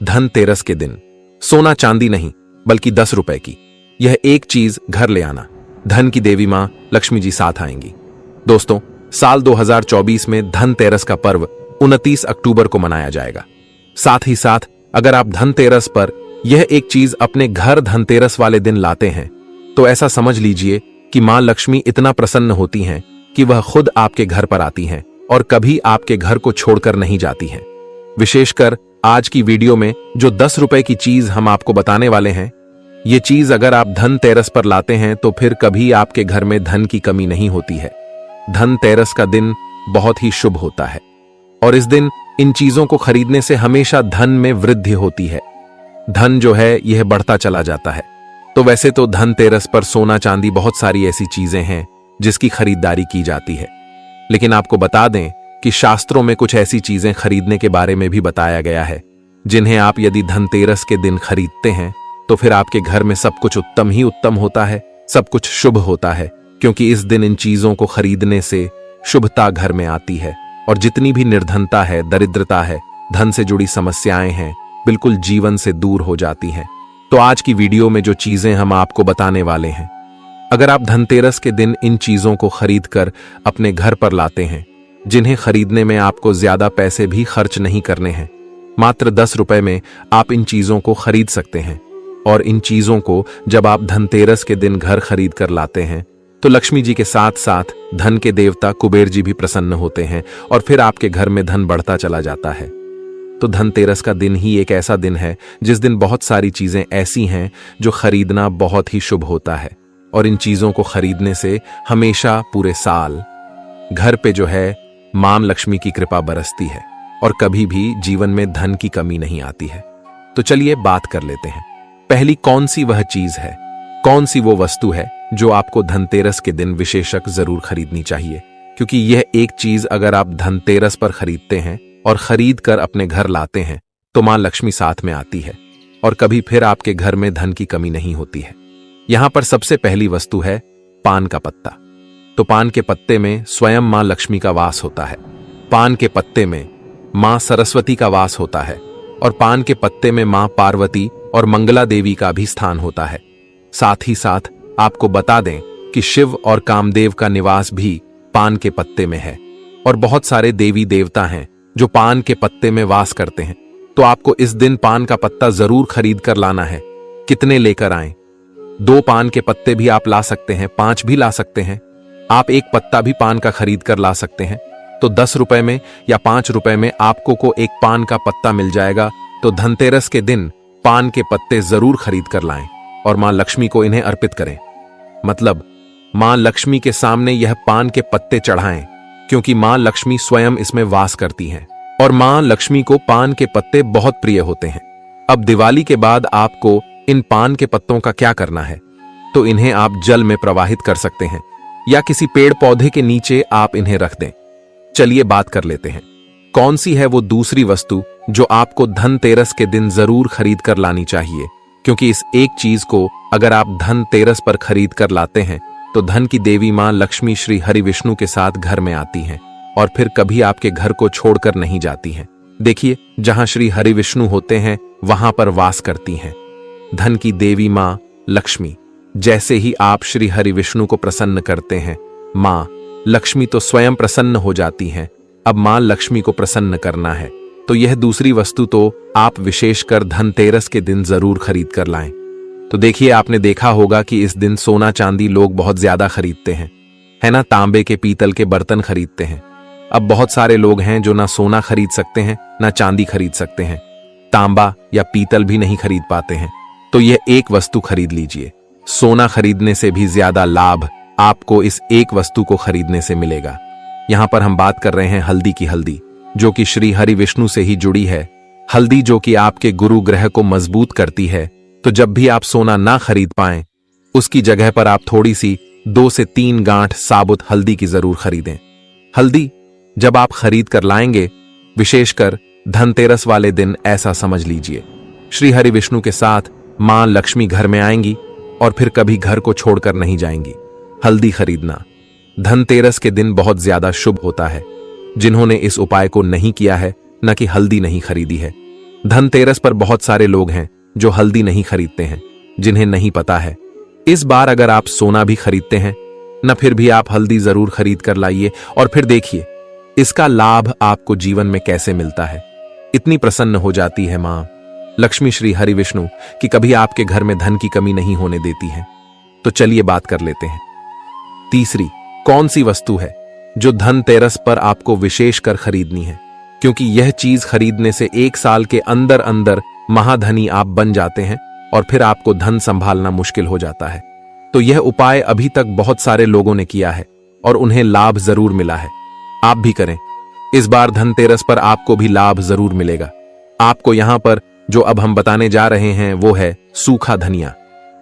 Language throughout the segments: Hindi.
धनतेरस के दिन सोना चांदी नहीं बल्कि 10 रुपए की यह एक चीज घर ले आना। धन की देवी मां लक्ष्मी जी साथ आएंगी। दोस्तों, साल 2024 में धनतेरस का पर्व 29 अक्टूबर को मनाया जाएगा। साथ ही साथ अगर आप धनतेरस पर यह एक चीज अपने घर धनतेरस वाले दिन लाते हैं तो ऐसा समझ लीजिए कि मां लक्ष्मी इतना प्रसन्न होती हैं कि वह खुद आपके घर पर आती हैं और कभी आपके घर को छोड़कर नहीं जाती हैं। विशेषकर आज की वीडियो में जो 10 रुपए की चीज हम आपको बताने वाले हैं, ये चीज अगर आप धनतेरस पर लाते हैं तो फिर कभी आपके घर में धन की कमी नहीं होती है। धनतेरस का दिन बहुत ही शुभ होता है और इस दिन इन चीजों को खरीदने से हमेशा धन में वृद्धि होती है। धन जो है यह बढ़ता चला जाता है। तो वैसे तो धनतेरस पर सोना चांदी बहुत सारी ऐसी चीजें हैं जिसकी खरीदारी की जाती है, लेकिन आपको बता दें कि शास्त्रों में कुछ ऐसी चीजें खरीदने के बारे में भी बताया गया है जिन्हें आप यदि धनतेरस के दिन खरीदते हैं तो फिर आपके घर में सब कुछ उत्तम ही उत्तम होता है, सब कुछ शुभ होता है, क्योंकि इस दिन इन चीजों को खरीदने से शुभता घर में आती है और जितनी भी निर्धनता है, दरिद्रता है, धन से जुड़ी समस्याएं हैं, बिल्कुल जीवन से दूर हो जाती हैं। तो आज की वीडियो में जो चीजें हम आपको बताने वाले हैं, अगर आप धनतेरस के दिन इन चीजों को खरीद कर अपने घर पर लाते हैं, जिन्हें खरीदने में आपको ज्यादा पैसे भी खर्च नहीं करने हैं, मात्र 10 रुपए में आप इन चीजों को खरीद सकते हैं। और इन चीजों को जब आप धनतेरस के दिन घर खरीद कर लाते हैं तो लक्ष्मी जी के साथ साथ धन के देवता कुबेर जी भी प्रसन्न होते हैं और फिर आपके घर में धन बढ़ता चला जाता है। तो धनतेरस का दिन ही एक ऐसा दिन है जिस दिन बहुत सारी चीजें ऐसी हैं जो खरीदना बहुत ही शुभ होता है और इन चीजों को खरीदने से हमेशा पूरे साल घर पे जो है मां लक्ष्मी की कृपा बरसती है और कभी भी जीवन में धन की कमी नहीं आती है। तो चलिए बात कर लेते हैं। पहली कौन सी वह चीज है, कौन सी वो वस्तु है जो आपको धनतेरस के दिन विशेषक जरूर खरीदनी चाहिए, क्योंकि यह एक चीज अगर आप धनतेरस पर खरीदते हैं और खरीद कर अपने घर लाते हैं तो मां लक्ष्मी साथ में आती है और कभी फिर आपके घर में धन की कमी नहीं होती है। यहां पर सबसे पहली वस्तु है पान का पत्ता। तो पान के पत्ते में स्वयं मां लक्ष्मी का वास होता है, पान के पत्ते में मां सरस्वती का वास होता है और पान के पत्ते में मां पार्वती और मंगला देवी का भी स्थान होता है। साथ ही साथ आपको बता दें कि शिव और कामदेव का निवास भी पान के पत्ते में है और बहुत सारे देवी देवता हैं जो पान के पत्ते में वास करते हैं। तो आपको इस दिन पान का पत्ता जरूर खरीद कर लाना है। कितने लेकर आएं? 2 पान के पत्ते भी आप ला सकते हैं, 5 भी ला सकते हैं। आप एक पत्ता भी पान का खरीद कर ला सकते हैं। तो 10 रुपए में या 5 रुपए में आपको को एक पान का पत्ता मिल जाएगा। तो धनतेरस के दिन पान के पत्ते जरूर खरीद कर लाएं और मां लक्ष्मी को इन्हें अर्पित करें। मतलब मां लक्ष्मी के सामने यह पान के पत्ते चढ़ाएं, क्योंकि मां लक्ष्मी स्वयं इसमें वास करती हैं और मां लक्ष्मी को पान के पत्ते बहुत प्रिय होते हैं। अब दिवाली के बाद आपको इन पान के पत्तों का क्या करना है? तो इन्हें आप जल में प्रवाहित कर सकते हैं या किसी पेड़ पौधे के नीचे आप इन्हें रख दें। चलिए बात कर लेते हैं, कौन सी है वो दूसरी वस्तु जो आपको धनतेरस के दिन जरूर खरीद कर लानी चाहिए, क्योंकि इस एक चीज को अगर आप धनतेरस पर खरीद कर लाते हैं तो धन की देवी मां लक्ष्मी श्री हरि विष्णु के साथ घर में आती हैं और फिर कभी आपके घर को छोड़कर नहीं जाती हैं। देखिए, जहां श्री हरि विष्णु होते हैं वहां पर वास करती हैं धन की देवी मां लक्ष्मी। जैसे ही आप श्री हरि विष्णु को प्रसन्न करते हैं, मां लक्ष्मी तो स्वयं प्रसन्न हो जाती हैं। अब मां लक्ष्मी को प्रसन्न करना है तो यह दूसरी वस्तु तो आप विशेषकर धनतेरस के दिन जरूर खरीद कर लाएं। तो देखिए, आपने देखा होगा कि इस दिन सोना चांदी लोग बहुत ज्यादा खरीदते हैं, है ना। तांबे के पीतल के बर्तन खरीदते हैं। अब बहुत सारे लोग हैं जो ना सोना खरीद सकते हैं ना चांदी खरीद सकते हैं, तांबा या पीतल भी नहीं खरीद पाते हैं। तो यह एक वस्तु खरीद लीजिए। सोना खरीदने से भी ज्यादा लाभ आपको इस एक वस्तु को खरीदने से मिलेगा। यहां पर हम बात कर रहे हैं हल्दी की। हल्दी जो कि श्री हरि विष्णु से ही जुड़ी है, हल्दी जो कि आपके गुरु ग्रह को मजबूत करती है। तो जब भी आप सोना ना खरीद पाएं, उसकी जगह पर आप थोड़ी सी 2 से 3 गांठ साबुत हल्दी की जरूर खरीदें। हल्दी जब आप खरीद कर लाएंगे, विशेषकर धनतेरस वाले दिन, ऐसा समझ लीजिए श्री हरि विष्णु के साथ मां लक्ष्मी घर में आएंगी और फिर कभी घर को छोड़कर नहीं जाएंगी। हल्दी खरीदना धनतेरस के दिन बहुत ज्यादा शुभ होता है। जिन्होंने इस उपाय को नहीं किया है, न कि हल्दी नहीं खरीदी है, धनतेरस पर बहुत सारे लोग हैं जो हल्दी नहीं खरीदते हैं, जिन्हें नहीं पता है। इस बार अगर आप सोना भी खरीदते हैं न, फिर भी आप हल्दी जरूर खरीद कर लाइए और फिर देखिए इसका लाभ आपको जीवन में कैसे मिलता है। इतनी प्रसन्न हो जाती है मां लक्ष्मी श्री हरि विष्णु कि कभी आपके घर में धन की कमी नहीं होने देती है। तो चलिए बात कर लेते हैं। तीसरी, कौन सी वस्तु है जो धनतेरस पर आपको विशेष कर खरीदनी है, क्योंकि यह चीज खरीदने से 1 साल के अंदर अंदर महाधनी आप बन जाते हैं और फिर आपको धन संभालना मुश्किल हो जाता है। तो यह उपाय अभी तक बहुत सारे लोगों ने किया है और उन्हें लाभ जरूर मिला है। आप भी करें। इस बार धनतेरस पर आपको भी लाभ जरूर मिलेगा। आपको यहां पर जो अब हम बताने जा रहे हैं वो है सूखा धनिया।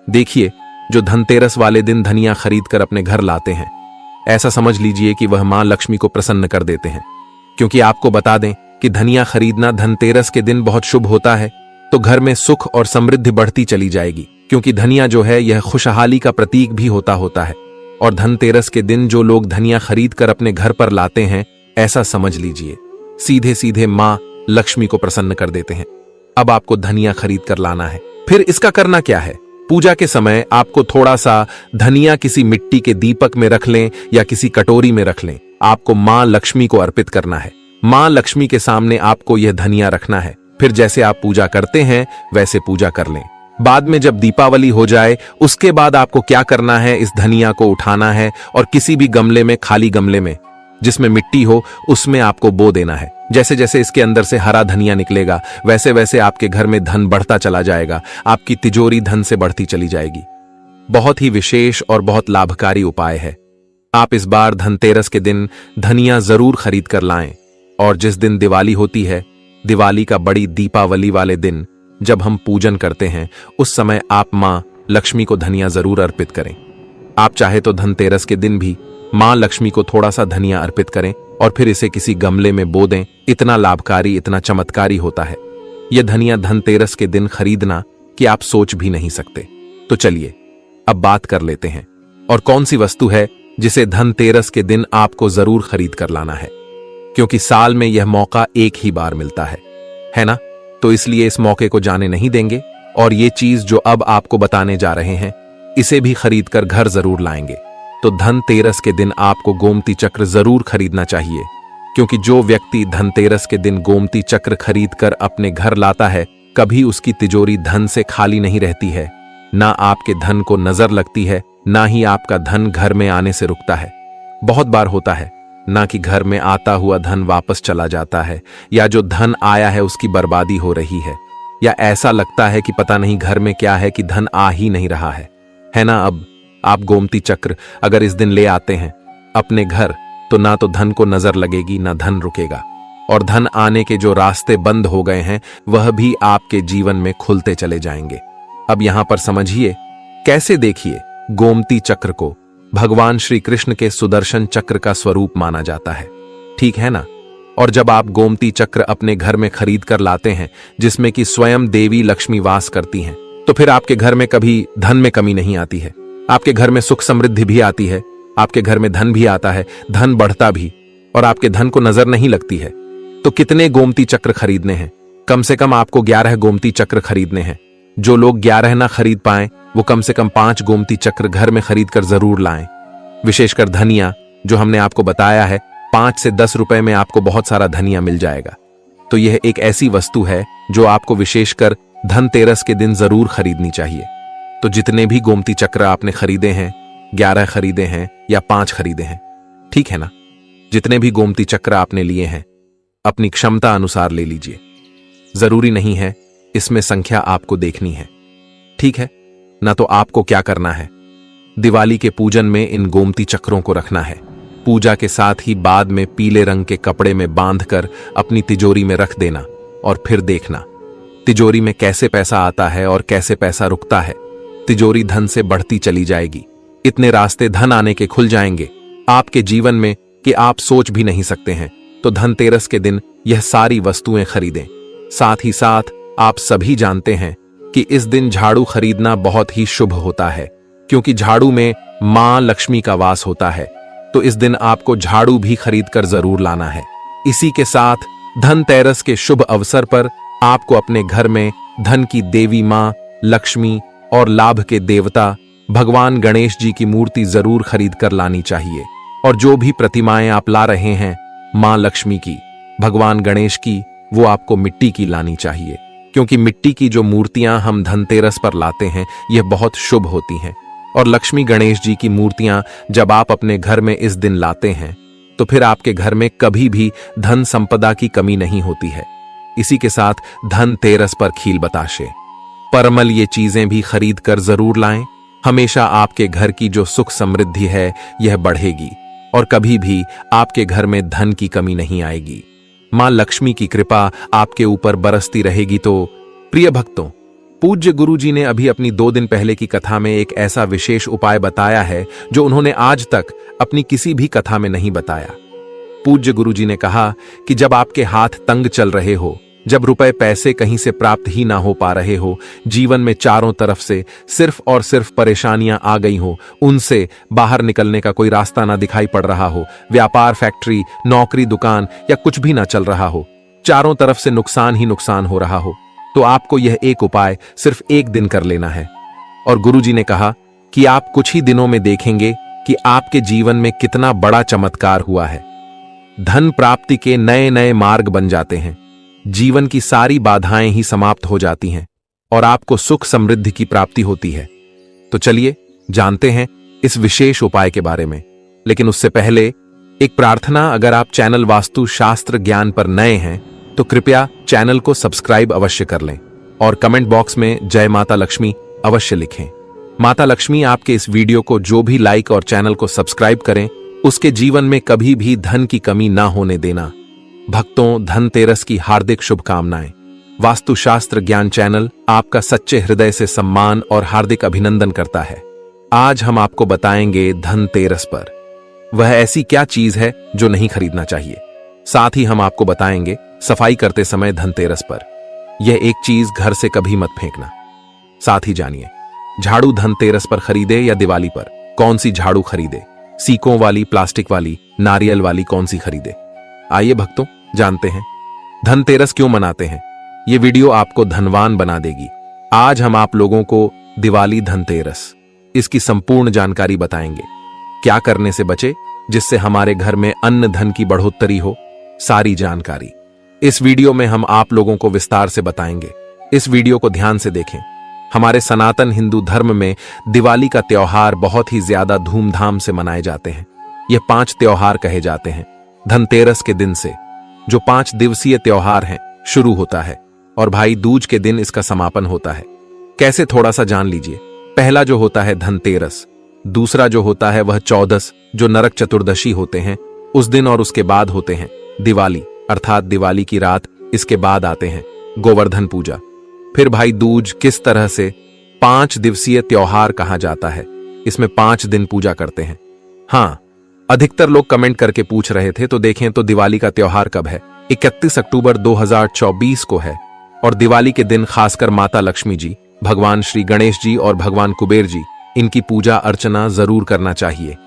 देखिए, जो धनतेरस वाले दिन धनिया खरीद कर अपने घर लाते हैं, ऐसा समझ लीजिए कि वह मां लक्ष्मी को प्रसन्न कर देते हैं। क्योंकि आपको बता दें कि धनिया खरीदना धनतेरस के दिन बहुत शुभ होता है, तो घर में सुख और समृद्धि बढ़ती चली जाएगी। क्योंकि धनिया जो है यह खुशहाली का प्रतीक भी होता है। और धनतेरस के दिन जो लोग धनिया खरीद कर अपने घर पर लाते हैं, ऐसा समझ लीजिए सीधे सीधे मां लक्ष्मी को प्रसन्न कर देते हैं। अब आपको धनिया खरीद कर लाना है। फिर इसका करना क्या है? पूजा के समय आपको थोड़ा सा धनिया किसी मिट्टी के दीपक में रख लें या किसी कटोरी में रख लें। आपको मां लक्ष्मी को अर्पित करना है। मां लक्ष्मी के सामने आपको यह धनिया रखना है। फिर जैसे आप पूजा करते हैं वैसे पूजा कर लें। बाद में जब दीपावली हो जाए उसके बाद आपको क्या करना है, इस धनिया को उठाना है और किसी भी गमले में, खाली गमले में जिसमें मिट्टी हो, उसमें आपको बो देना है। जैसे जैसे इसके अंदर से हरा धनिया निकलेगा वैसे वैसे आपके घर में धन बढ़ता चला जाएगा। आपकी तिजोरी धन से बढ़ती चली जाएगी। बहुत ही विशेष और बहुत लाभकारी उपाय है। आप इस बार धनतेरस के दिन धनिया जरूर खरीद कर लाएं। और जिस दिन दिवाली होती है, दिवाली का बड़ी दीपावली वाले दिन जब हम पूजन करते हैं, उस समय आप मां लक्ष्मी को धनिया जरूर अर्पित करें। आप चाहे तो धनतेरस के दिन भी मां लक्ष्मी को थोड़ा सा धनिया अर्पित करें और फिर इसे किसी गमले में बो दें। इतना लाभकारी, इतना चमत्कारी होता है यह धनिया धनतेरस के दिन खरीदना कि आप सोच भी नहीं सकते। तो चलिए अब बात कर लेते हैं और कौन सी वस्तु है जिसे धनतेरस के दिन आपको जरूर खरीद कर लाना है। क्योंकि साल में यह मौका एक ही बार मिलता है ना? तो इसलिए इस मौके को जाने नहीं देंगे और ये चीज जो अब आपको बताने जा रहे हैं, इसे भी खरीद कर घर जरूर लाएंगे। तो धनतेरस के दिन आपको गोमती चक्र जरूर खरीदना चाहिए। क्योंकि जो व्यक्ति धनतेरस के दिन गोमती चक्र खरीद कर अपने घर लाता है, कभी उसकी तिजोरी धन से खाली नहीं रहती है। ना आपके धन को नजर लगती है, ना ही आपका धन घर में आने से रुकता है। बहुत बार होता है ना कि घर में आता हुआ धन वापस चला जाता है, या जो धन आया है उसकी बर्बादी हो रही है, या ऐसा लगता है कि पता नहीं घर में क्या है कि धन आ ही नहीं रहा है ना? अब आप गोमती चक्र अगर इस दिन ले आते हैं अपने घर, तो ना तो धन को नजर लगेगी, ना धन रुकेगा। और धन आने के जो रास्ते बंद हो गए हैं वह भी आपके जीवन में खुलते चले जाएंगे। अब यहां पर समझिए कैसे। देखिए, गोमती चक्र को भगवान श्री कृष्ण के सुदर्शन चक्र का स्वरूप माना जाता है, ठीक है ना? और जब आप गोमती चक्र अपने घर में खरीद कर लाते हैं, जिसमें कि स्वयं देवी लक्ष्मी वास करती हैं, तो फिर आपके घर में कभी धन में कमी नहीं आती है। आपके घर में सुख समृद्धि भी आती है, आपके घर में धन भी आता है, धन बढ़ता भी, और आपके धन को नजर नहीं लगती है। तो कितने गोमती चक्र खरीदने हैं? कम से कम आपको 11 गोमती चक्र खरीदने हैं। जो लोग 11 ना खरीद पाएं, वो कम से कम 5 गोमती चक्र घर में खरीद कर जरूर लाएं। विशेषकर धनिया, जो हमने आपको बताया है, 5 से 10 रुपए में आपको बहुत सारा धनिया मिल जाएगा। तो यह एक ऐसी वस्तु है जो आपको विशेषकर धनतेरस के दिन जरूर खरीदनी चाहिए। तो जितने भी गोमती चक्र आपने खरीदे हैं, 11 खरीदे हैं या 5 खरीदे हैं, ठीक है ना? जितने भी गोमती चक्र आपने लिए हैं, अपनी क्षमता अनुसार ले लीजिए। जरूरी नहीं है इसमें संख्या आपको देखनी है, ठीक है ना? तो आपको क्या करना है, दिवाली के पूजन में इन गोमती चक्रों को रखना है। पूजा के साथ ही बाद में पीले रंग के कपड़े में बांधकर अपनी तिजोरी में रख देना और फिर देखना तिजोरी में कैसे पैसा आता है और कैसे पैसा रुकता है। तिजोरी धन से बढ़ती चली जाएगी। इतने रास्ते धन आने के खुल जाएंगे आपके जीवन में कि आप सोच भी नहीं सकते हैं। तो धनतेरस के दिन यह सारी वस्तुएं खरीदें। साथ ही साथ आप सभी जानते हैं कि इस दिन झाड़ू खरीदना बहुत ही शुभ होता है, क्योंकि झाड़ू में मां लक्ष्मी का वास होता है। तो इस दिन आपको झाड़ू भी खरीद कर जरूर लाना है। इसी के साथ धनतेरस के शुभ अवसर पर आपको अपने घर में धन की देवी मां लक्ष्मी और लाभ के देवता भगवान गणेश जी की मूर्ति जरूर खरीद कर लानी चाहिए। और जो भी प्रतिमाएं आप ला रहे हैं मां लक्ष्मी की, भगवान गणेश की, वो आपको मिट्टी की लानी चाहिए, क्योंकि मिट्टी की जो मूर्तियां हम धनतेरस पर लाते हैं यह बहुत शुभ होती हैं। और लक्ष्मी गणेश जी की मूर्तियां जब आप अपने घर में इस दिन लाते हैं तो फिर आपके घर में कभी भी धन संपदा की कमी नहीं होती है। इसी के साथ धनतेरस पर खील बताशे, परमल ये चीजें भी खरीद कर जरूर लाएं। हमेशा आपके घर की जो सुख समृद्धि है यह बढ़ेगी और कभी भी आपके घर में धन की कमी नहीं आएगी। मां लक्ष्मी की कृपा आपके ऊपर बरसती रहेगी। तो प्रिय भक्तों, पूज्य गुरु जी ने अभी अपनी 2 दिन पहले की कथा में एक ऐसा विशेष उपाय बताया है जो उन्होंने आज तक अपनी किसी भी कथा में नहीं बताया। पूज्य गुरु जी ने कहा कि जब आपके हाथ तंग चल रहे हो, जब रुपए पैसे कहीं से प्राप्त ही ना हो पा रहे हो, जीवन में चारों तरफ से सिर्फ और सिर्फ परेशानियां आ गई हो, उनसे बाहर निकलने का कोई रास्ता ना दिखाई पड़ रहा हो, व्यापार, फैक्ट्री, नौकरी, दुकान या कुछ भी ना चल रहा हो, चारों तरफ से नुकसान ही नुकसान हो रहा हो, तो आपको यह एक उपाय सिर्फ 1 दिन कर लेना है। और गुरुजी ने कहा कि आप कुछ ही दिनों में देखेंगे कि आपके जीवन में कितना बड़ा चमत्कार हुआ है। धन प्राप्ति के नए नए मार्ग बन जाते हैं, जीवन की सारी बाधाएं ही समाप्त हो जाती हैं और आपको सुख समृद्धि की प्राप्ति होती है। तो चलिए जानते हैं इस विशेष उपाय के बारे में। लेकिन उससे पहले एक प्रार्थना, अगर आप चैनल वास्तु शास्त्र ज्ञान पर नए हैं तो कृपया चैनल को सब्सक्राइब अवश्य कर लें और कमेंट बॉक्स में जय माता लक्ष्मी अवश्य लिखें। माता लक्ष्मी आपके इस वीडियो को जो भी लाइक और चैनल को सब्सक्राइब करें, उसके जीवन में कभी भी धन की कमी ना होने देना। भक्तों, धनतेरस की हार्दिक शुभकामनाएं। वास्तुशास्त्र ज्ञान चैनल आपका सच्चे हृदय से सम्मान और हार्दिक अभिनंदन करता है। आज हम आपको बताएंगे धनतेरस पर वह ऐसी क्या चीज है जो नहीं खरीदना चाहिए। साथ ही हम आपको बताएंगे सफाई करते समय धनतेरस पर यह एक चीज घर से कभी मत फेंकना। साथ ही जानिए झाड़ू धनतेरस पर खरीदे या दिवाली पर, कौन सी झाड़ू खरीदे, सीकों वाली, प्लास्टिक वाली, नारियल वाली, कौन सी खरीदे। आइए भक्तों जानते हैं धनतेरस क्यों मनाते हैं। यह वीडियो आपको धनवान बना देगी। आज हम आप लोगों को दिवाली, धनतेरस, इसकी संपूर्ण जानकारी बताएंगे। क्या करने से बचे जिससे हमारे घर में अन्न धन की बढ़ोतरी हो, सारी जानकारी इस वीडियो में हम आप लोगों को विस्तार से बताएंगे। इस वीडियो को ध्यान से देखें। हमारे सनातन हिंदू धर्म में दिवाली का त्योहार बहुत ही ज्यादा धूमधाम से मनाए जाते हैं। यह 5 त्योहार कहे जाते हैं। धनतेरस के दिन से जो 5 दिवसीय त्योहार हैं शुरू होता है और भाई दूज के दिन इसका समापन होता है। कैसे, थोड़ा सा जान लीजिए। पहला जो होता है धनतेरस, दूसरा जो होता है वह चौदस, जो नरक चतुर्दशी होते हैं उस दिन, और उसके बाद होते हैं दिवाली अर्थात दिवाली की रात। इसके बाद आते हैं गोवर्धन पूजा। फिर भाई दूज। किस तरह से 5 दिवसीय त्योहार कहा जाता है, इसमें 5 दिन पूजा करते हैं। हाँ, अधिकतर लोग कमेंट करके पूछ रहे थे, तो देखें तो दिवाली का त्योहार कब है। 31 अक्टूबर 2024 को है। और दिवाली के दिन खासकर माता लक्ष्मी जी, भगवान श्री गणेश जी और भगवान कुबेर जी, इनकी पूजा अर्चना जरूर करना चाहिए।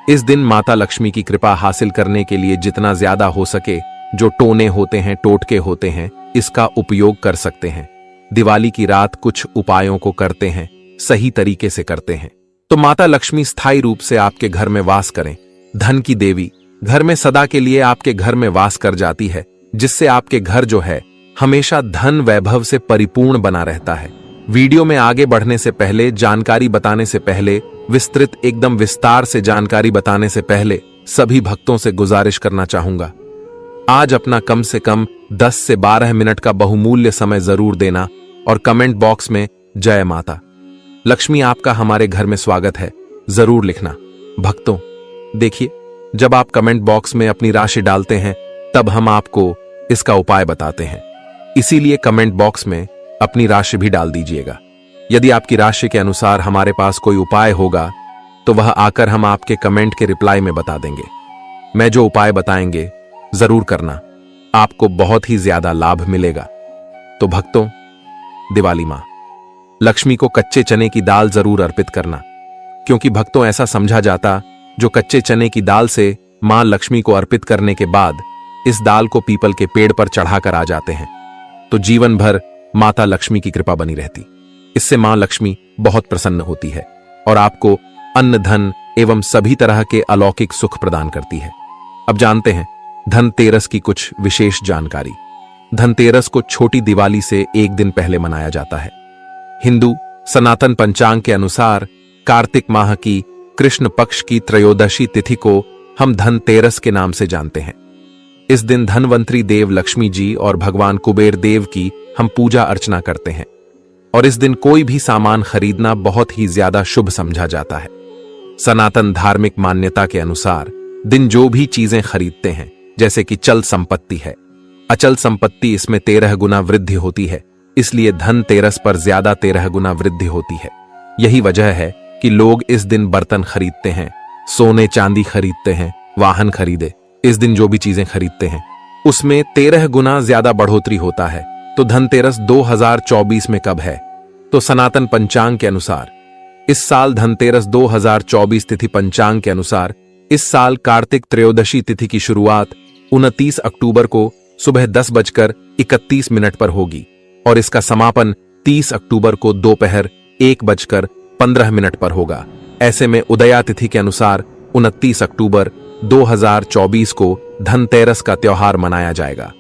इस दिन माता लक्ष्मी की कृपा हासिल करने के लिए जितना ज्यादा हो सके जो टोने होते हैं, टोटके होते हैं, इसका उपयोग कर सकते हैं। दिवाली की रात कुछ उपायों को करते हैं, सही तरीके से करते हैं तो माता लक्ष्मी स्थायी रूप से आपके घर में वास करें। धन की देवी घर में सदा के लिए आपके घर में वास कर जाती है, जिससे आपके घर जो है हमेशा धन वैभव से परिपूर्ण बना रहता है। वीडियो में आगे बढ़ने से पहले, जानकारी बताने से पहले, विस्तृत एकदम विस्तार से जानकारी बताने से पहले सभी भक्तों से गुजारिश करना चाहूंगा, आज अपना कम से कम 10 से 12 मिनट का बहुमूल्य समय जरूर देना और कमेंट बॉक्स में जय माता लक्ष्मी आपका हमारे घर में स्वागत है जरूर लिखना। भक्तों देखिए, जब आप कमेंट बॉक्स में अपनी राशि डालते हैं तब हम आपको इसका उपाय बताते हैं, इसीलिए कमेंट बॉक्स में अपनी राशि भी डाल दीजिएगा। यदि आपकी राशि के अनुसार हमारे पास कोई उपाय होगा तो वह आकर हम आपके कमेंट के रिप्लाई में बता देंगे। मैं जो उपाय बताएंगे जरूर करना, आपको बहुत ही ज्यादा लाभ मिलेगा। तो भक्तों, दिवाली मां लक्ष्मी को कच्चे चने की दाल जरूर अर्पित करना, क्योंकि भक्तों ऐसा समझा जाता जो कच्चे चने की दाल से मां लक्ष्मी को अर्पित करने के बाद इस दाल को पीपल के पेड़ पर चढ़ाकर आ जाते हैं। तो जीवन भर माता लक्ष्मी की कृपा बनी रहती। इससे मां लक्ष्मी बहुत प्रसन्न होती है और आपको अन्न, धन एवं सभी तरह के अलौकिक सुख प्रदान करती है। अब जानते हैं धनतेरस की कुछ विशेष जानकारी। धनतेरस को छोटी दिवाली से एक दिन पहले मनाया जाता है। हिंदू सनातन पंचांग के अनुसार कार्तिक माह की कृष्ण पक्ष की त्रयोदशी तिथि को हम धनतेरस के नाम से जानते हैं। इस दिन धनवंतरी देव लक्ष्मी जी और भगवान कुबेर देव की हम पूजा अर्चना करते हैं और इस दिन कोई भी सामान खरीदना बहुत ही ज्यादा शुभ समझा जाता है। सनातन धार्मिक मान्यता के अनुसार दिन जो भी चीजें खरीदते हैं, जैसे कि चल संपत्ति है, अचल संपत्ति, इसमें 13 गुना वृद्धि होती है, इसलिए धनतेरस पर ज्यादा 13 गुना वृद्धि होती है। यही वजह है कि लोग इस दिन बर्तन खरीदते हैं, सोने चांदी खरीदते हैं, वाहन खरीदे, इस दिन जो भी चीजें खरीदते हैं उसमें 13 गुना ज्यादा बढ़ोतरी होता है। तो धनतेरस 2024 में कब है? तो सनातन पंचांग के अनुसार इस साल धनतेरस 2024 तिथि पंचांग के अनुसार इस साल कार्तिक त्रयोदशी तिथि की शुरुआत 29 अक्टूबर को सुबह 10:31 पर होगी और इसका समापन 30 अक्टूबर को दोपहर 1:15 पर होगा। ऐसे में उदया तिथि के अनुसार 29 अक्टूबर 2024 को धनतेरस का त्योहार मनाया जाएगा।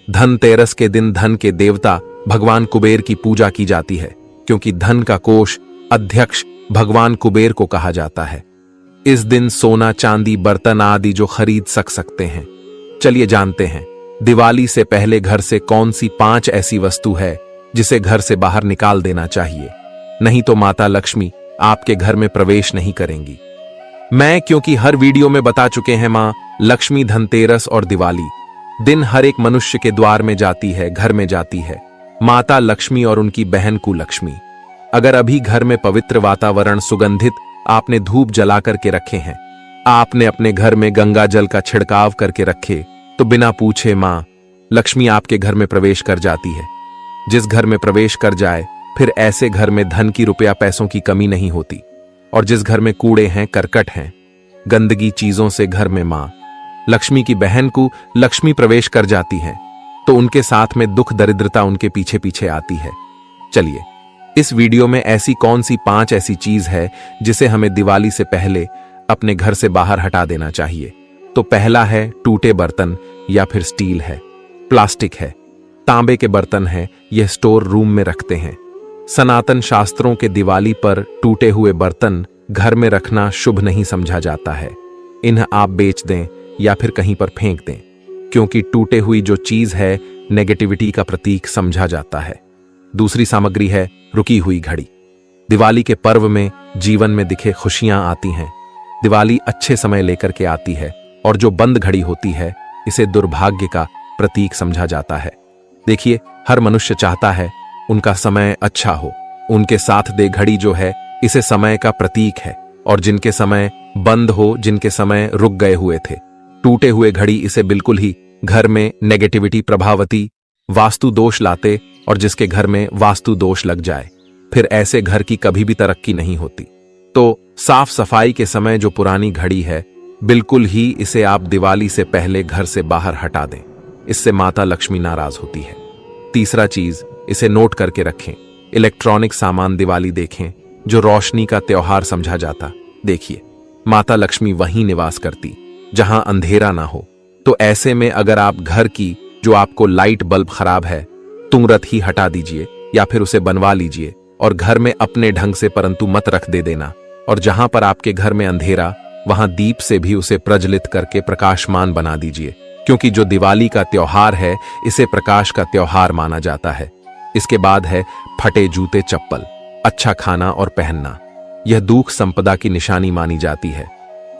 धनतेरस के दिन धन के देवता भगवान कुबेर की पूजा की जाती है, क्योंकि धन का कोष अध्यक्ष भगवान कुबेर को कहा जाता है। इस दिन सोना चांदी बर्तन आदि जो खरीद सकते हैं। चलिए जानते हैं दिवाली से पहले घर से कौन सी 5 ऐसी वस्तु है जिसे घर से बाहर निकाल देना चाहिए, नहीं तो माता लक्ष्मी आपके घर में प्रवेश नहीं करेंगी। क्योंकि हर वीडियो में बता चुके हैं, मां लक्ष्मी धनतेरस और दिवाली दिन हर एक मनुष्य के द्वार में जाती है, घर में जाती है माता लक्ष्मी और उनकी बहन कुलक्ष्मी। अगर अभी घर में पवित्र वातावरण सुगंधित आपने धूप जला करके रखे हैं, आपने अपने घर में गंगा जल का छिड़काव करके रखे, तो बिना पूछे मां लक्ष्मी आपके घर में प्रवेश कर जाती है। जिस घर में प्रवेश कर जाए फिर ऐसे घर में धन की रुपया पैसों की कमी नहीं होती। और जिस घर में कूड़े हैं, करकट हैं, गंदगी चीजों से घर में मां लक्ष्मी की बहन को लक्ष्मी प्रवेश कर जाती है, तो उनके साथ में दुख दरिद्रता उनके पीछे पीछे आती है। चलिए इस वीडियो में ऐसी कौन सी 5 ऐसी चीज है जिसे हमें दिवाली से पहले अपने घर से बाहर हटा देना चाहिए। तो पहला है टूटे बर्तन या फिर स्टील है, प्लास्टिक है, तांबे के बर्तन है, यह स्टोर रूम में रखते हैं। सनातन शास्त्रों के दिवाली पर टूटे हुए बर्तन घर में रखना शुभ नहीं समझा जाता है। इन्हें आप बेच दें या फिर कहीं पर फेंक दें, क्योंकि टूटे हुई जो चीज है नेगेटिविटी का प्रतीक समझा जाता है। दूसरी सामग्री है रुकी हुई घड़ी। दिवाली के पर्व में जीवन में दिखे खुशियां आती हैं। दिवाली अच्छे समय लेकर के आती है और जो बंद घड़ी होती है इसे दुर्भाग्य का प्रतीक समझा जाता है। देखिए, हर मनुष्य चाहता है उनका समय अच्छा हो, उनके साथ दे घड़ी जो है इसे समय का प्रतीक है, और जिनके समय बंद हो, जिनके समय रुक गए हुए थे, टूटे हुए घड़ी इसे बिल्कुल ही घर में नेगेटिविटी प्रभावती वास्तु दोष लाते, और जिसके घर में वास्तु दोष लग जाए फिर ऐसे घर की कभी भी तरक्की नहीं होती। तो साफ सफाई के समय जो पुरानी घड़ी है बिल्कुल ही इसे आप दिवाली से पहले घर से बाहर हटा दें, इससे माता लक्ष्मी नाराज होती है। तीसरा चीज, इसे नोट करके रखें, इलेक्ट्रॉनिक सामान दिवाली देखें जो रोशनी का त्योहार समझा जाता। देखिए, माता लक्ष्मी वहीं निवास करती जहां अंधेरा ना हो। तो ऐसे में अगर आप घर की जो आपको लाइट बल्ब खराब है तुरंत ही हटा दीजिए या फिर उसे बनवा लीजिए और घर में अपने ढंग से परंतु मत रख दे देना। और जहां पर आपके घर में अंधेरा वहां दीप से भी उसे प्रज्वलित करके प्रकाशमान बना दीजिए, क्योंकि जो दिवाली का त्योहार है इसे प्रकाश का त्योहार माना जाता है। इसके बाद है फटे जूते चप्पल, अच्छा खाना और पहनना। यह दुख संपदा की निशानी मानी जाती है,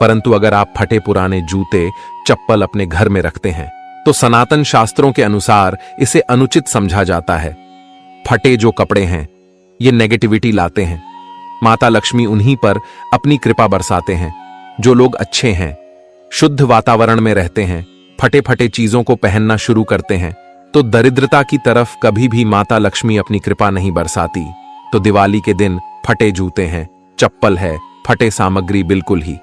परंतु अगर आप फटे पुराने जूते चप्पल अपने घर में रखते हैं तो सनातन शास्त्रों के अनुसार इसे अनुचित समझा जाता है। फटे जो कपड़े हैं ये नेगेटिविटी लाते हैं। माता लक्ष्मी उन्हीं पर अपनी कृपा बरसाते हैं जो लोग अच्छे हैं, शुद्ध वातावरण में रहते हैं, फटे फटे चीजों को पहनना शुरू करते हैं, तो दरिद्रता की तरफ कभी भी माता लक्ष्मी अपनी कृपा नहीं बरसाती। तो दिवाली के दिन फटे जूते हैं, चप्पल है, फटे सामग्री बिल्कुल ही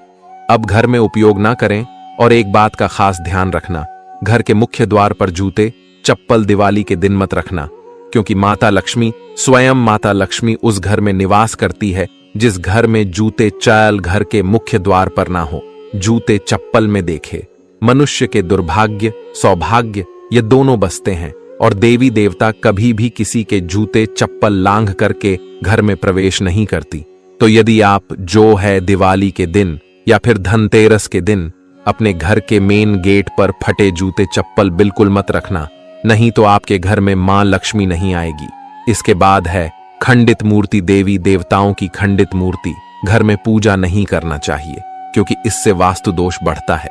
अब घर में उपयोग ना करें। और एक बात का खास ध्यान रखना, घर के मुख्य द्वार पर जूते चप्पल दिवाली के दिन मत रखना, क्योंकि माता लक्ष्मी, स्वयं माता लक्ष्मी उस घर में निवास करती है जिस घर में जूते चाल घर के मुख्य द्वार पर ना हो, जूते चप्पल में देखे। मनुष्य के दुर्भाग्य सौभाग्य ये दोनों बसते हैं और देवी देवता कभी भी किसी के जूते चप्पल लांघ करके घर में प्रवेश नहीं करती। तो यदि आप जो है दिवाली के दिन या फिर धनतेरस के दिन अपने घर के मेन गेट पर फटे जूते चप्पल बिल्कुल मत रखना, नहीं तो आपके घर में मां लक्ष्मी नहीं आएगी। इसके बाद है खंडित मूर्ति, देवी देवताओं की खंडित मूर्ति घर में पूजा नहीं करना चाहिए, क्योंकि इससे वास्तु दोष बढ़ता है।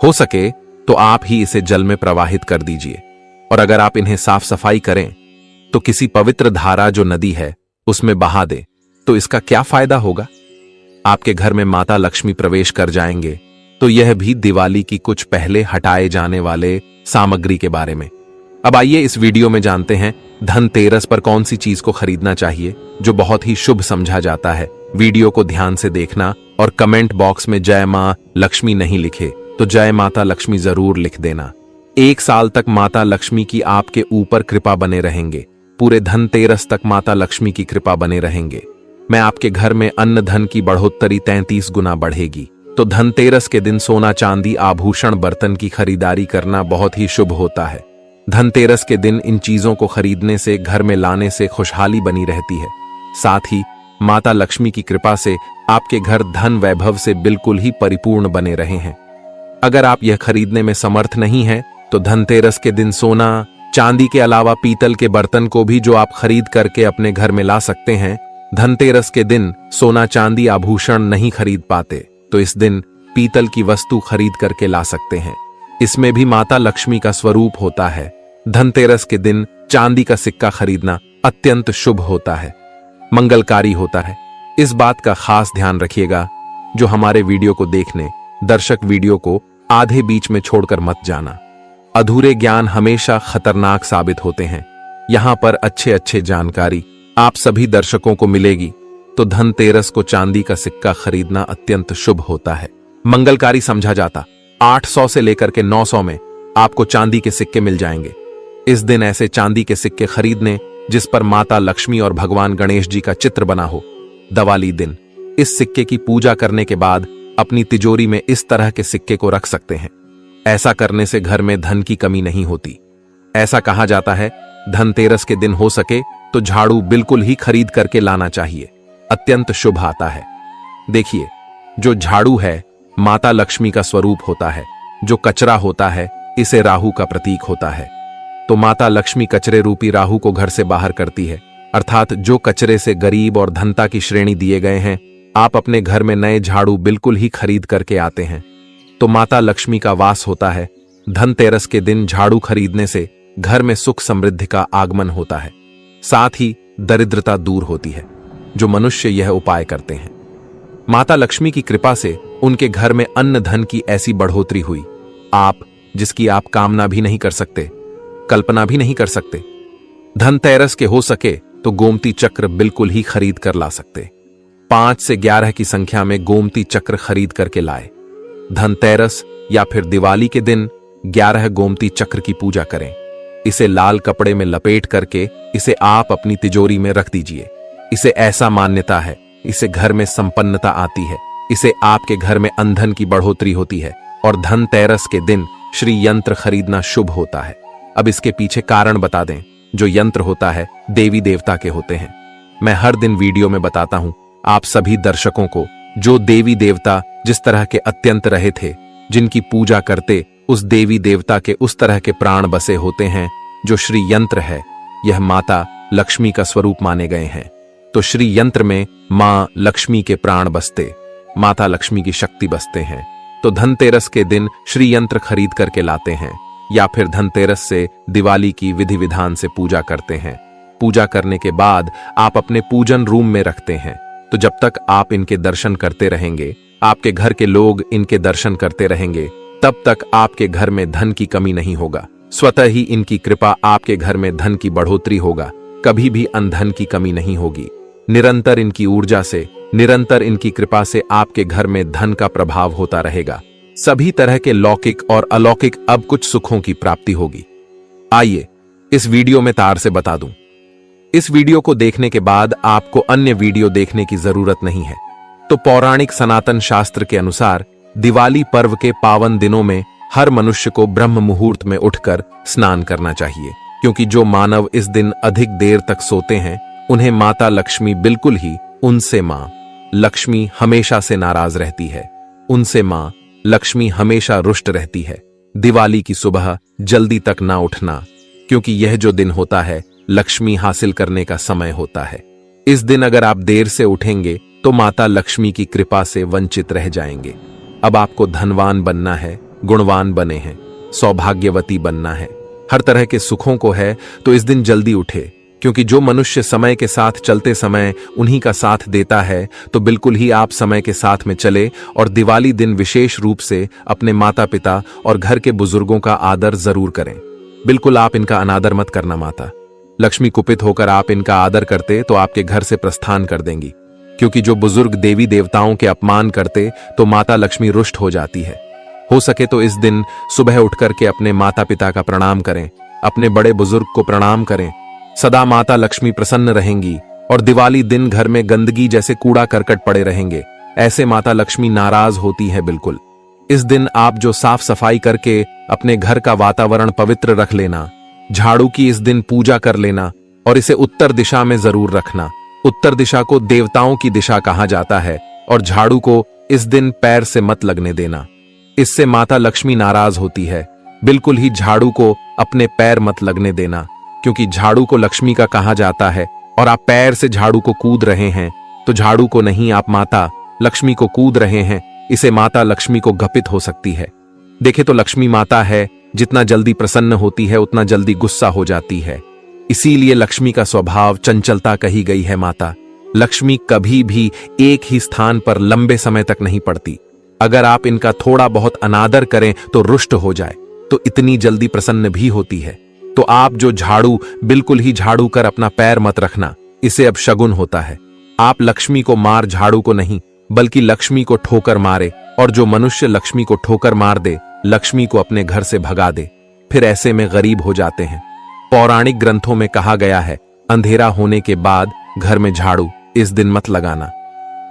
हो सके तो आप ही इसे जल में प्रवाहित कर दीजिए, और अगर आप इन्हें साफ सफाई करें तो किसी पवित्र धारा जो नदी है उसमें बहा दे, तो इसका क्या फायदा होगा? आपके घर में माता लक्ष्मी प्रवेश कर जाएंगे। तो यह भी दिवाली की कुछ पहले हटाए जाने वाले सामग्री के बारे में। अब आइए इस वीडियो में जानते हैं धनतेरस पर कौन सी चीज को खरीदना चाहिए जो बहुत ही शुभ समझा जाता है। वीडियो को ध्यान से देखना और कमेंट बॉक्स में जय मां लक्ष्मी नहीं लिखे तो जय माता लक्ष्मी जरूर लिख देना। 1 साल तक माता लक्ष्मी की आपके ऊपर कृपा बने रहेंगे। पूरे धनतेरस तक माता लक्ष्मी की कृपा बने रहेंगे। मैं आपके घर में अन्न धन की बढ़ोत्तरी 33 गुना बढ़ेगी। तो धनतेरस के दिन सोना चांदी आभूषण बर्तन की खरीदारी करना बहुत ही शुभ होता है। धनतेरस के दिन इन चीजों को खरीदने से, घर में लाने से खुशहाली बनी रहती है। साथ ही माता लक्ष्मी की कृपा से आपके घर धन वैभव से बिल्कुल ही परिपूर्ण बने रहे हैं। अगर आप यह खरीदने में समर्थ नहीं हैं, तो धनतेरस के दिन सोना चांदी के अलावा पीतल के बर्तन को भी जो आप खरीद करके अपने घर में ला सकते हैं। धनतेरस के दिन सोना चांदी आभूषण नहीं खरीद पाते तो इस दिन पीतल की वस्तु खरीद करके ला सकते हैं। इसमें भी माता लक्ष्मी का स्वरूप होता है। धनतेरस के दिन चांदी का सिक्का खरीदना अत्यंत शुभ होता है, मंगलकारी होता है। इस बात का खास ध्यान रखिएगा। जो हमारे वीडियो को देखने दर्शक वीडियो को आधे बीच में छोड़कर मत जाना। अधूरे ज्ञान हमेशा खतरनाक साबित होते हैं। यहां पर अच्छे जानकारी आप सभी दर्शकों को मिलेगी। तो धनतेरस को चांदी का सिक्का खरीदना अत्यंत शुभ होता है, मंगलकारी समझा जाता। 800 से लेकर के 900 में आपको चांदी के सिक्के मिल जाएंगे। इस दिन ऐसे चांदी के सिक्के खरीदने जिस पर माता लक्ष्मी और भगवान गणेश जी का चित्र बना हो। दिवाली दिन इस सिक्के की पूजा करने के बाद अपनी तिजोरी में इस तरह के सिक्के को रख सकते हैं। ऐसा करने से घर में धन की कमी नहीं होती। ऐसा कहा जाता है धनतेरस के दिन हो सके तो झाड़ू बिल्कुल ही खरीद करके लाना चाहिए, अत्यंत शुभ आता है। देखिए, जो झाड़ू है माता लक्ष्मी का स्वरूप होता है। जो कचरा होता है इसे राहु का प्रतीक होता है। तो माता लक्ष्मी कचरे रूपी राहु को घर से बाहर करती है, अर्थात जो कचरे से गरीब और धनता की श्रेणी दिए गए हैं, आप अपने घर में नए झाड़ू बिल्कुल ही खरीद करके आते हैं तो माता लक्ष्मी का वास होता है। धनतेरस के दिन झाड़ू खरीदने से घर में सुख समृद्धि का आगमन होता है, साथ ही दरिद्रता दूर होती है। जो मनुष्य यह उपाय करते हैं, माता लक्ष्मी की कृपा से उनके घर में अन्न धन की ऐसी बढ़ोतरी हुई, आप जिसकी आप कामना भी नहीं कर सकते, कल्पना भी नहीं कर सकते। धनतेरस के हो सके तो गोमती चक्र बिल्कुल ही खरीद कर ला सकते। 5 से 11 की संख्या में गोमती चक्र खरीद करके लाए। धनतेरस या फिर दिवाली के दिन 11 गोमती चक्र की पूजा करें। इसे लाल कपड़े में लपेट करके इसे आप अपनी तिजोरी में रख दीजिए। इसे ऐसा मान्यता है, इसे घर में संपन्नता आती है, इसे आपके घर में अंधन की बढ़ोतरी होती है और धनतेरस के दिन श्री यंत्र खरीदना शुभ होता है। अब इसके पीछे कारण बता दें। जो यंत्र होता है देवी देवता के होते हैं। मैं हर दिन वीडियो में बताता हूं आप सभी दर्शकों को, जो देवी देवता जिस तरह के अत्यंत रहे थे, जिनकी पूजा करते उस देवी देवता के उस तरह के प्राण बसे होते हैं। जो श्री यंत्र है यह माता लक्ष्मी का स्वरूप माने गए हैं। तो श्री यंत्र में मां लक्ष्मी के प्राण बसते, माता लक्ष्मी की शक्ति बसते हैं। तो धनतेरस के दिन श्री यंत्र खरीद करके लाते हैं या फिर धनतेरस से दिवाली की विधि विधान से पूजा करते हैं। पूजा करने के बाद आप अपने पूजन रूम में रखते हैं। तो जब तक आप इनके दर्शन करते रहेंगे, आपके घर के लोग इनके दर्शन करते रहेंगे, तब तक आपके घर में धन की कमी नहीं होगा। स्वतः ही इनकी कृपा आपके घर में धन की बढ़ोतरी होगा। कभी भी अनधन की कमी नहीं होगी। निरंतर इनकी ऊर्जा से, निरंतर इनकी कृपा से आपके घर में धन का प्रभाव होता रहेगा। सभी तरह के लौकिक और अलौकिक अब कुछ सुखों की प्राप्ति होगी। आइए इस वीडियो में तार से बता दूं। इस वीडियो को देखने के बाद आपको अन्य वीडियो देखने की जरूरत नहीं है। तो पौराणिक सनातन शास्त्र के अनुसार दिवाली पर्व के पावन दिनों में हर मनुष्य को ब्रह्म मुहूर्त में उठकर स्नान करना चाहिए, क्योंकि जो मानव इस दिन अधिक देर तक सोते हैं उन्हें माता लक्ष्मी बिल्कुल ही उनसे मां लक्ष्मी हमेशा से नाराज रहती है, उनसे मां लक्ष्मी हमेशा रुष्ट रहती है। दिवाली की सुबह जल्दी तक ना उठना, क्योंकि यह जो दिन होता है लक्ष्मी हासिल करने का समय होता है। इस दिन अगर आप देर से उठेंगे तो माता लक्ष्मी की कृपा से वंचित रह जाएंगे। अब आपको धनवान बनना है, गुणवान बने हैं, सौभाग्यवती बनना है, हर तरह के सुखों को है, तो इस दिन जल्दी उठे, क्योंकि जो मनुष्य समय के साथ चलते समय उन्हीं का साथ देता है, तो बिल्कुल ही आप समय के साथ में चले और दिवाली दिन विशेष रूप से अपने माता पिता और घर के बुजुर्गों का आदर जरूर करें। बिल्कुल आप इनका अनादर मत करना। माता लक्ष्मी कुपित होकर आप इनका आदर करते तो आपके घर से प्रस्थान कर देंगी, क्योंकि जो बुजुर्ग देवी देवताओं के अपमान करते तो माता लक्ष्मी रुष्ट हो जाती है। हो सके तो इस दिन सुबह उठ करके अपने माता पिता का प्रणाम करें, अपने बड़े बुजुर्ग को प्रणाम करें। सदा माता लक्ष्मी प्रसन्न रहेंगी और दिवाली दिन घर में गंदगी जैसे कूड़ा करकट पड़े रहेंगे, ऐसे माता लक्ष्मी नाराज होती है बिल्कुल। इस दिन आप जो साफ सफाई करके अपने घर का वातावरण पवित्र रख लेना, झाड़ू की इस दिन पूजा कर लेना और इसे उत्तर दिशा में जरूर रखना। उत्तर दिशा को देवताओं की दिशा कहा जाता है और झाड़ू को इस दिन पैर से मत लगने देना, इससे माता लक्ष्मी नाराज होती है। बिल्कुल ही झाड़ू को अपने पैर मत लगने देना, क्योंकि झाड़ू को लक्ष्मी का कहा जाता है और आप पैर से झाड़ू को कूद रहे हैं तो झाड़ू को नहीं, आप माता लक्ष्मी को कूद रहे हैं। इसे माता लक्ष्मी को घपित हो सकती है। देखे तो लक्ष्मी माता है, जितना जल्दी प्रसन्न होती है उतना जल्दी गुस्सा हो जाती है, इसीलिए लक्ष्मी का स्वभाव चंचलता कही गई है। माता लक्ष्मी कभी भी एक ही स्थान पर लंबे समय तक नहीं पड़ती। अगर आप इनका थोड़ा बहुत अनादर करें तो रुष्ट हो जाए, तो इतनी जल्दी प्रसन्न भी होती है। तो आप जो झाड़ू बिल्कुल ही झाड़ू कर अपना पैर मत रखना, इसे अब शगुन होता है। आप लक्ष्मी को मार झाड़ू को नहीं, बल्कि लक्ष्मी को ठोकर मारे, और जो मनुष्य लक्ष्मी को ठोकर मार दे लक्ष्मी को अपने घर से भगा दे, फिर ऐसे में गरीब हो जाते हैं। पौराणिक ग्रंथों में कहा गया है, अंधेरा होने के बाद घर में झाड़ू इस दिन मत लगाना।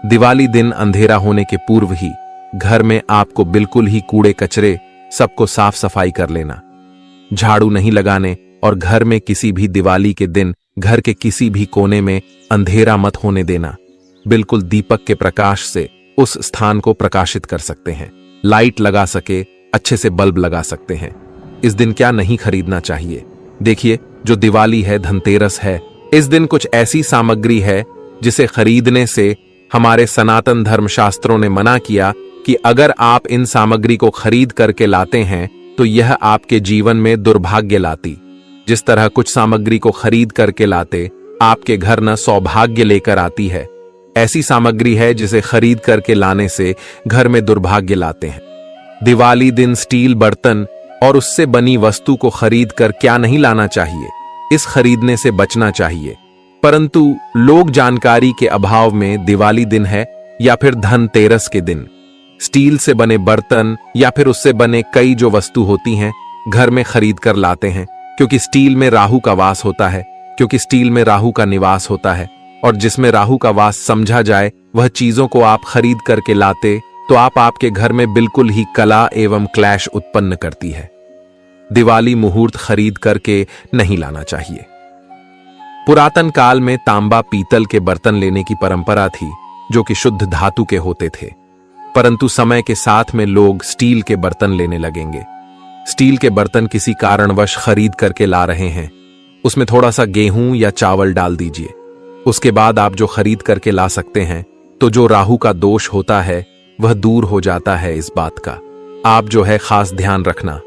दिवाली दिन अंधेरा होने के पूर्व ही घर में आपको बिल्कुल ही कूड़े कचरे सबको साफ सफाई कर लेना। झाड़ू नहीं लगाने और घर में किसी भी दिवाली के दिन घर के किसी भी कोने में अंधेरा मत होने देना। बिल्कुल दीपक के प्रकाश से उस स्थान को प्रकाशित कर सकते हैं। लाइट लगा सके अच्छे से बल्ब लगा सकते हैं। इस दिन क्या नहीं खरीदना चाहिए? देखिए, जो दिवाली है, धनतेरस है, इस दिन कुछ ऐसी सामग्री है जिसे खरीदने से हमारे सनातन धर्मशास्त्रों ने मना किया कि अगर आप इन सामग्री को खरीद करके लाते हैं तो यह आपके जीवन में दुर्भाग्य लाती। जिस तरह कुछ सामग्री को खरीद करके लाते आपके घर न सौभाग्य लेकर आती है, ऐसी सामग्री है जिसे खरीद करके लाने से घर में दुर्भाग्य लाते हैं। दिवाली दिन स्टील बर्तन और उससे बनी वस्तु को खरीद कर क्या नहीं लाना चाहिए, इस खरीदने से बचना चाहिए। परंतु लोग जानकारी के अभाव में दिवाली दिन है या फिर धनतेरस के दिन स्टील से बने बर्तन या फिर उससे बने कई जो वस्तु होती हैं घर में खरीद कर लाते हैं, क्योंकि स्टील में राहु का वास होता है, क्योंकि स्टील में राहु का निवास होता है, और जिसमें राहु का वास समझा जाए वह चीजों को आप खरीद करके लाते तो आपके घर में बिल्कुल ही कला एवं क्लैश उत्पन्न करती है। दिवाली मुहूर्त खरीद करके नहीं लाना चाहिए। पुरातन काल में तांबा पीतल के बर्तन लेने की परंपरा थी, जो कि शुद्ध धातु के होते थे, परंतु समय के साथ में लोग स्टील के बर्तन लेने लगेंगे। स्टील के बर्तन किसी कारणवश खरीद करके ला रहे हैं, उसमें थोड़ा सा गेहूं या चावल डाल दीजिए, उसके बाद आप जो खरीद करके ला सकते हैं, तो जो राहु का दोष होता है वह दूर हो जाता है। इस बात का आप जो है खास ध्यान रखना।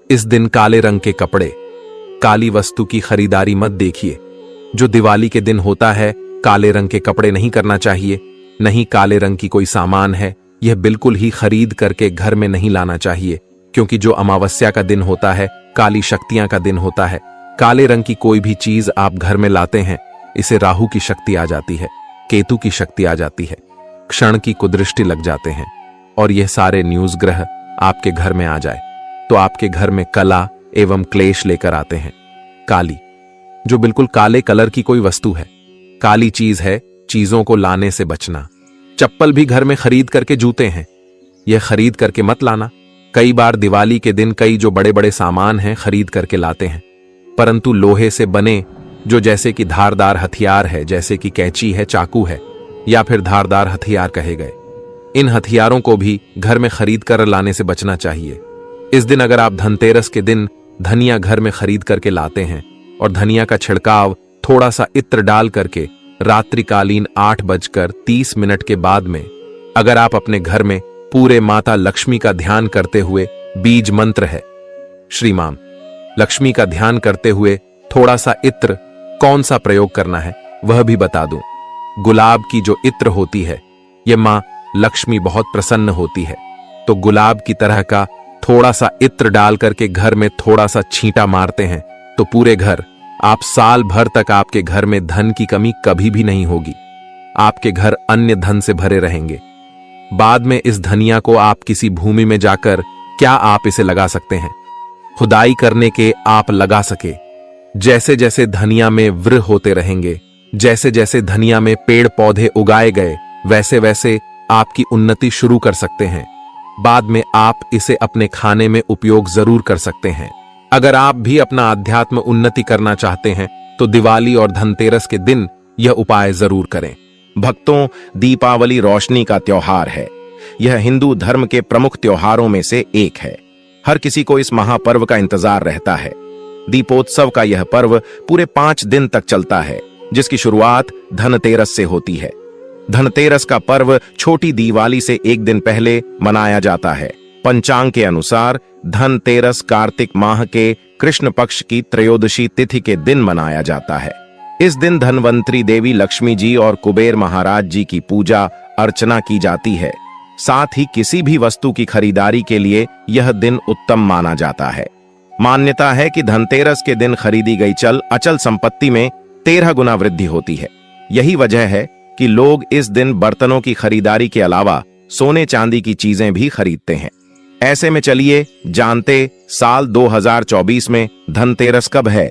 इस दिन काले रंग के कपड़े, काली वस्तु की खरीदारी मत देखिए। जो दिवाली के दिन होता है काले रंग के कपड़े नहीं करना चाहिए, नहीं काले रंग की कोई सामान है यह बिल्कुल ही खरीद करके घर में नहीं लाना चाहिए, क्योंकि जो अमावस्या का दिन होता है, काली शक्तियां का दिन होता है, काले रंग की कोई भी चीज आप घर में लाते हैं इसे राहु की शक्ति आ जाती है, केतु की शक्ति आ जाती है, क्षण की कुदृष्टि लग जाते हैं, और यह सारे न्यूज ग्रह आपके घर में आ जाए तो आपके घर में कला एवं क्लेश लेकर आते हैं। काली, जो बिल्कुल काले कलर की कोई वस्तु है। काली चीज है चीजों को लाने से बचना। चप्पल भी घर में खरीद करके जूते हैं, यह खरीद करके मत लाना। कई बार दिवाली के दिन कई जो बड़े बड़े सामान हैं खरीद करके लाते हैं, परंतु लोहे से बने जो जैसे कि धारदार हथियार है, जैसे कि कैंची है, चाकू है, या फिर धारदार हथियार कहे गए, इन हथियारों को भी घर में खरीद कर लाने से बचना चाहिए। इस दिन अगर आप धनतेरस के दिन धनिया घर में खरीद करके लाते हैं और धनिया का छिड़काव थोड़ा सा इत्र डाल करके रात्रिकालीन 8:30 के बाद में अगर आप अपने घर में पूरे माता लक्ष्मी का ध्यान करते हुए, बीज मंत्र है श्री मां लक्ष्मी का ध्यान करते हुए थोड़ा सा इत्र कौन सा प्रयोग करना है वह भी बता दूं। गुलाब की जो इत्र होती है यह मां लक्ष्मी बहुत प्रसन्न होती है, तो गुलाब की तरह का थोड़ा सा इत्र डाल करके घर में थोड़ा सा छींटा मारते हैं तो पूरे घर, आप साल भर तक आपके घर में धन की कमी कभी भी नहीं होगी। आपके घर अन्य धन से भरे रहेंगे। बाद में इस धनिया को आप किसी भूमि में जाकर क्या आप इसे लगा सकते हैं, खुदाई करने के आप लगा सके। जैसे जैसे धनिया में वृक्ष होते रहेंगे, जैसे जैसे धनिया में पेड़ पौधे उगाए गए, वैसे वैसे आपकी उन्नति शुरू कर सकते हैं। बाद में आप इसे अपने खाने में उपयोग जरूर कर सकते हैं। अगर आप भी अपना आध्यात्म उन्नति करना चाहते हैं तो दिवाली और धनतेरस के दिन यह उपाय जरूर करें। भक्तों, दीपावली रोशनी का त्योहार है। यह हिंदू धर्म के प्रमुख त्योहारों में से एक है। हर किसी को इस महापर्व का इंतजार रहता है। दीपोत्सव का यह पर्व पूरे 5 दिन तक चलता है, जिसकी शुरुआत धनतेरस से होती है। धनतेरस का पर्व छोटी दिवाली से एक दिन पहले मनाया जाता है। पंचांग के अनुसार धनतेरस कार्तिक माह के कृष्ण पक्ष की त्रयोदशी तिथि के दिन मनाया जाता है। इस दिन धनवंतरी देवी लक्ष्मी जी और कुबेर महाराज जी की पूजा अर्चना की जाती है। साथ ही किसी भी वस्तु की खरीदारी के लिए यह दिन उत्तम माना जाता है। मान्यता है कि धनतेरस के दिन खरीदी गई अचल संपत्ति में 13 गुना वृद्धि होती है। यही वजह है कि लोग इस दिन बर्तनों की खरीदारी के अलावा सोने चांदी की चीजें भी खरीदते हैं। ऐसे में चलिए जानते साल 2024 में धनतेरस कब है।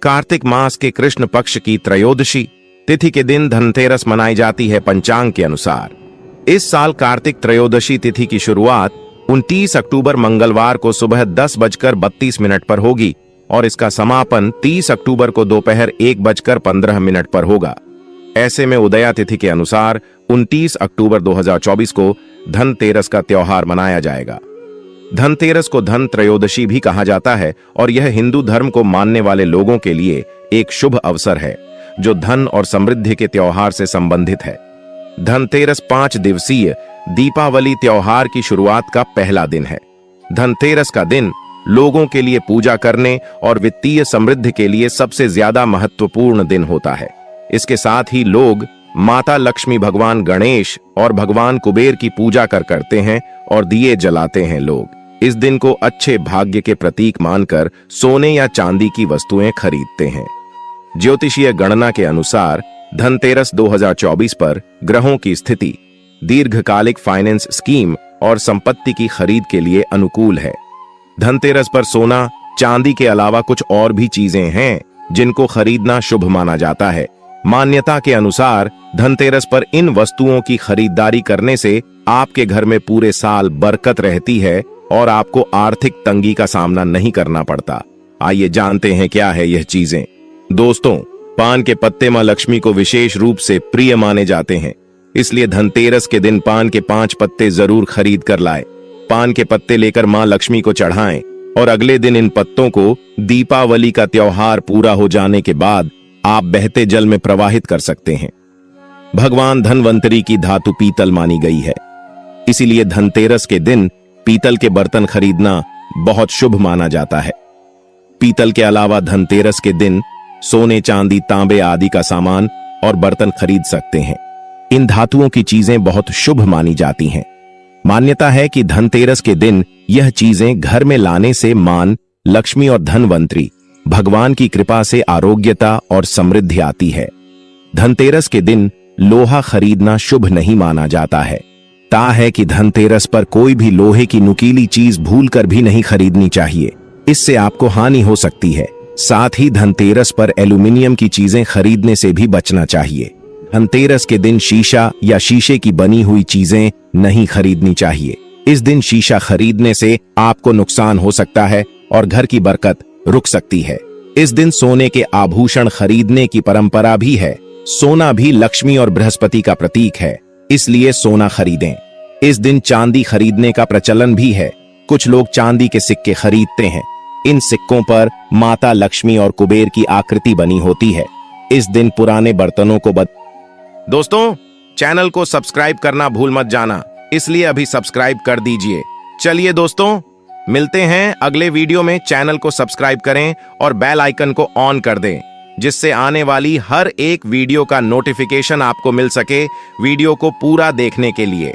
कार्तिक मास के कृष्ण पक्ष की त्रयोदशी तिथि के दिन धनतेरस मनाई जाती है पंचांग के अनुसार। इस साल कार्तिक त्रयोदशी तिथि की शुरुआत 29 अक्टूबर मंगलवार को सुबह 10:32 पर होगी और इसका समापन 30 अक्टूबर को दोपहर 1:15 पर होगा। ऐसे में उदया तिथि के अनुसार 29 अक्टूबर 2024 को धनतेरस का त्योहार मनाया जाएगा। धनतेरस को धन त्रयोदशी भी कहा जाता है और यह हिंदू धर्म को मानने वाले लोगों के लिए एक शुभ अवसर है जो धन और समृद्धि के त्योहार से संबंधित है। धनतेरस 5 दिवसीय दीपावली त्योहार की शुरुआत का पहला दिन है। धनतेरस का दिन लोगों के लिए पूजा करने और वित्तीय समृद्धि के लिए सबसे ज्यादा महत्वपूर्ण दिन होता है। इसके साथ ही लोग माता लक्ष्मी, भगवान गणेश और भगवान कुबेर की पूजा करते हैं और दिए जलाते हैं। लोग इस दिन को अच्छे भाग्य के प्रतीक मानकर सोने या चांदी की वस्तुएं खरीदते हैं। ज्योतिषीय गणना के अनुसार धनतेरस 2024 पर ग्रहों की स्थिति दीर्घकालिक फाइनेंस स्कीम और संपत्ति की खरीद के लिए अनुकूल है। धनतेरस पर सोना चांदी के अलावा कुछ और भी चीजें हैं जिनको खरीदना शुभ माना जाता है। मान्यता के अनुसार धनतेरस पर इन वस्तुओं की खरीदारी करने से आपके घर में पूरे साल बरकत रहती है और आपको आर्थिक तंगी का सामना नहीं करना पड़ता। आइए जानते हैं क्या है यह चीजें। दोस्तों, पान के पत्ते मां लक्ष्मी को विशेष रूप से प्रिय माने जाते हैं, इसलिए धनतेरस के दिन पान के 5 पत्ते जरूर खरीद कर लाए। पान के पत्ते लेकर मां लक्ष्मी को चढ़ाएं और अगले दिन इन पत्तों को दीपावली का त्योहार पूरा हो जाने के बाद आप बहते जल में प्रवाहित कर सकते हैं। भगवान धनवंतरी की धातु पीतल मानी गई है, इसीलिए धनतेरस के दिन पीतल के बर्तन खरीदना बहुत शुभ माना जाता है। पीतल के अलावा धनतेरस के दिन सोने, चांदी, तांबे आदि का सामान और बर्तन खरीद सकते हैं। इन धातुओं की चीजें बहुत शुभ मानी जाती हैं। मान्यता है कि धनतेरस के दिन यह चीजें घर में लाने से मान, लक्ष्मी और धनवंतरी भगवान की कृपा से आरोग्यता और समृद्धि आती है। धनतेरस के दिन लोहा खरीदना शुभ नहीं माना जाता है। ता है कि धनतेरस पर कोई भी लोहे की नुकीली चीज भूलकर भी नहीं खरीदनी चाहिए। इससे आपको हानि हो सकती है। साथ ही धनतेरस पर एल्यूमिनियम की चीजें खरीदने से भी बचना चाहिए। धनतेरस के दिन शीशा या शीशे की बनी हुई चीजें नहीं खरीदनी चाहिए। इस दिन शीशा खरीदने से आपको नुकसान हो सकता है और घर की बरकत रुक सकती है। इस दिन सोने के आभूषण खरीदने की परंपरा भी है। सोना भी लक्ष्मी और बृहस्पति का प्रतीक है, इसलिए सोना खरीदें। इस दिन चांदी खरीदने का प्रचलन भी है। कुछ लोग चांदी के सिक्के खरीदते हैं। इन सिक्कों पर माता लक्ष्मी और कुबेर की आकृति बनी होती है। इस दिन पुराने बर्तनों को दोस्तों, चैनल को सब्सक्राइब करना भूल मत जाना, इसलिए अभी सब्सक्राइब कर दीजिए। चलिए दोस्तों, मिलते हैं अगले वीडियो में। चैनल को सब्सक्राइब करें और बेल आइकन को ऑन कर दें, जिससे आने वाली हर एक वीडियो का नोटिफिकेशन आपको मिल सके वीडियो को पूरा देखने के लिए।